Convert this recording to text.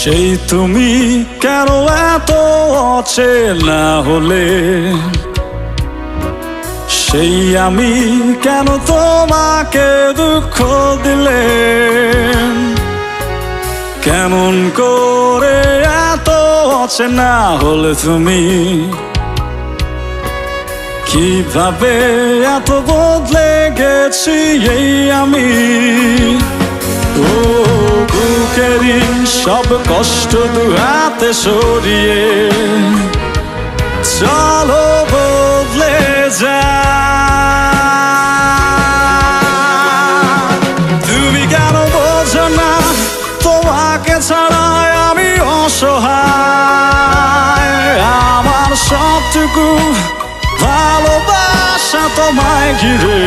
সেই তুমি কেন এত অচেনা হলে, সেই আমি কেন তোমাকে দুঃখ দিলে, কেমন করে এত অচেনা হলে তুমি, কিভাবে এত বদলে গেছি এই আমি। ও বুকেরই সব কষ্ট দু হাতে সরিয়ে চলো বদলে যা। তুমি কেন বোঝো না তোমাকে ছাড়া আমি অসহায়, আমার সবটুকু ভালোবাসা তোমায় ঘিরে